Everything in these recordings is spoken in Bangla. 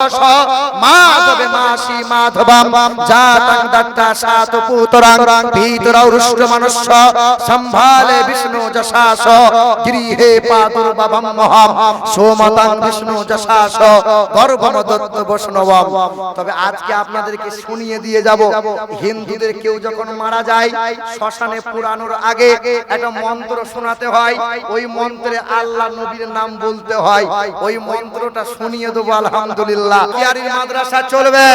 माधव मासी माधवम जातं दत्ता सात पुत्रां पितरौ रुष्ट मनुष्य संभाले विष्णु जशास गृहे पादुर्भवं महम सोमतं विष्णु जशास गर्भम दत्त বৈষ্ণবম। তবে আজকে আপনাদেরকে শুনিয়ে দিয়ে যাব, হিন্দুদের কেউ যখন মারা যায় শ্মশানে পুরানোর আগে একটা মন্ত্র শোনাতে হয়, ওই মন্ত্রে আল্লাহ নবীর নাম বলতে হয়, ওই মন্ত্রটা শুনিয়ে দেবো। আলহামদুলিল্লাহ, কিয়ারির মাদ্রাসা চলবে,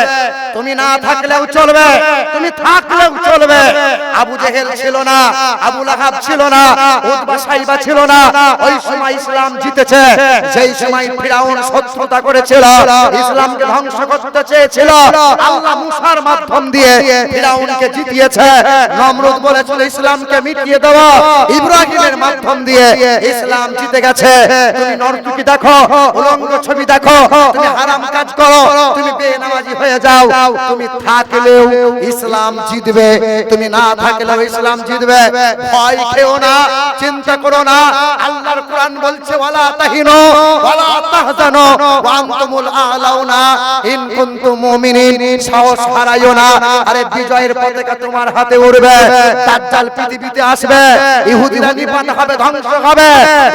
তুমি না থাকলেও চলবে, তুমি থাকলেও চলবে। আবু জেহেল ছিল না, আবু লাহাব ছিল না, উতবা সাইবা ছিল না, ওই সময় ইসলাম জিতেছে। সেই সময় ফিরাউন শত্রুতা করেছিল, ইসলামকে ধ্বংস করতে চেয়েছিল, আল্লাহ মুসার মাধ্যম দিয়ে ফিরাউনকে জিতিয়েছে। নমরুদ বলেছিল ইসলামকে মিটিয়ে দেওয়া, ইব্রাহিমের মাধ্যম দিয়ে ইসলাম জিতে গেছে। তুমি নরতুকি দেখো, উলঙ্গ ছবি দেখো, তুমি হারাম কাজ করো, তুমি বেনামাজি হয়ে যাও, তুমি থাকলেও ইসলাম জিতবে, তুমি না থাকলেও ইসলাম জিতবে। ভয় খেও না, চিন্তা করো না। আল্লাহর কোরআন বলছে ওয়ালা তাহিনু ওয়ালা তাহজানু ওয়া আনতুমুল আ'লাউনা ইন কুনতুম মুমিনিন। সাহস হারাইও না, আরে বিজয়ের পতাকা তোমার হাতে উড়বে। দাজ্জাল পৃথিবীতে আসবে, ইহুদিরা নিপাত হবে, ধ্বংস হবে,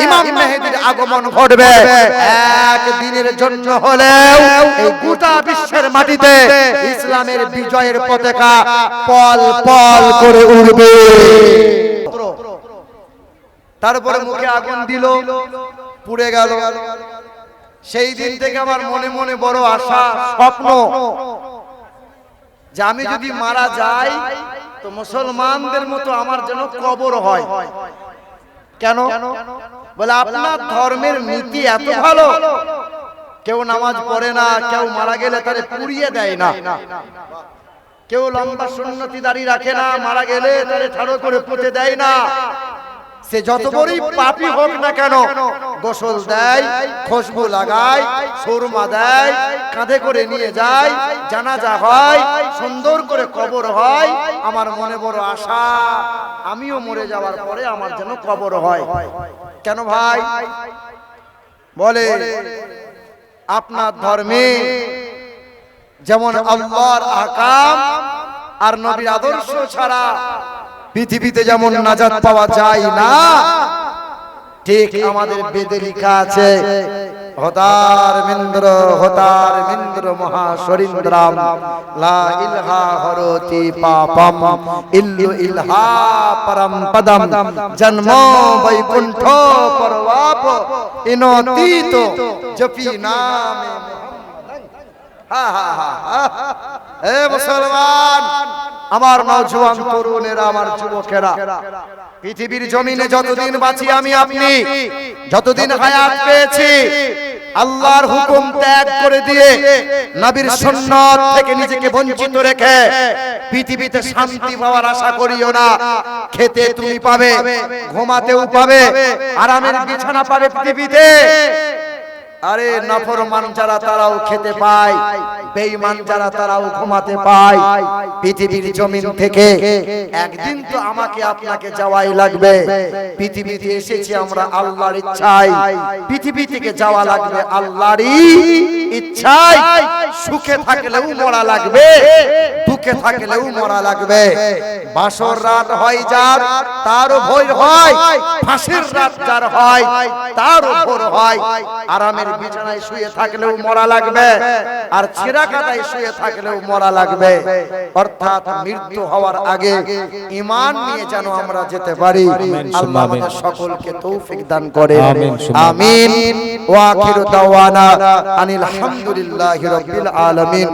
ইমাম মেহেদীর আগমন ঘটবে। একদিনের জন্য হলেও এই গোটা বিশ্বের মাটিতে ইসলামের বিজয়ের পতাকা পল পল করে উড়বে। তারপরে মুখে আগুন দিল, পুড়ে গেল। সেই দিন থেকে আমার মনে মনে বড় আশা, স্বপ্ন, যে আমি যদি মারা যাই তো মুসলমানদের মতো আমার যেন কবর হয়। কেন বলে আপনার ধর্মের নীতি এত ভালো, কেউ নামাজ পড়ে না, কেউ মারা গেলে তারে পুড়িয়ে দেয় না, কেউ লম্বা সুন্নতি দাড়ি রাখে না, মারা গেলে তারে ঠাড়ো করে পুঁতে দেয় না। সে যত বড়ই পাপী হোক না কেন গোসল দেয়, খুশবু লাগায়, সুরমা দেয়, কাঁধে করে নিয়ে যায়, জানাজা হয়, সুন্দর করে কবর হয়। আমার মনে বড় আশা আমিও মরে যাওয়ার পরে আমার যেন কবর হয়। কেন ভাই বলে আপনার ধর্মে যেমন আল্লাহর আহকাম আর নবীর আদর্শ ছাড়া পৃথিবীতে যেমন নাজাত পাওয়া যায় না, ঠিক আমাদের বেদে লেখা আছে হতার মিন্দ্র মহাশরীন্দ্রাম লা ইলহা হরতি পাপম ইল্লু ইলহা পরম পদম জন্ম বৈকুণ্ঠ পরবাপ ইনোতীত জপি নামে হে মুসলমান, আমার নওজোয়ান তরুণেরা, আমার যুবকেরা, পৃথিবীর জমিনে যতদিন বাঁচি আমি আপনি, যতদিন হায়াত পেয়েছি, আল্লাহর হুকুম ত্যাগ করে দিয়ে নবীর সুন্নাত থেকে নিজেকে বঞ্চিত রেখে পৃথিবীতে শান্তি পাওয়ার আশা করিও না। খেতে তুমি পাবে, ঘুমাতেও পাবে, আরামের বিছানা পাবে পৃথিবীতে। আরে নাফরমান যারা তারাও খেতে পায়, বেঈমান যারা তারাও ঘুমাতে পায়। পৃথিবীর জমিন থেকে একদিন তো আমাকে আপনাকে যাওয়াই লাগবে। পৃথিবীতে এসেছি আমরা আল্লাহর ইচ্ছায়, পৃথিবী থেকে যাওয়া লাগবে আল্লাহরই ইচ্ছায়। সুখে থাকলেও মরা লাগবে, দুঃখে থাকলেও মরা লাগবে। বাসর রাত হয় যার তারও ভয় হয়, ফাঁসির রাত যার হয় তারও ভোর হয়। আরামের বিছানায় শুয়ে থাকলেও মরা লাগবে, আর ছেঁড়া কাদায় শুয়ে থাকলেও মরা লাগবে। অর্থাৎ মৃত্যু হওয়ার আগে ঈমান নিয়ে যেন আমরা যেতে পারি। আল্লাহ আমাদের সকলকে তৌফিক দান করেন, আমিন। ওয়া আখিরু দাওয়ানা আনিল হামদুলিল্লাহি রাব্বিল আলামিন।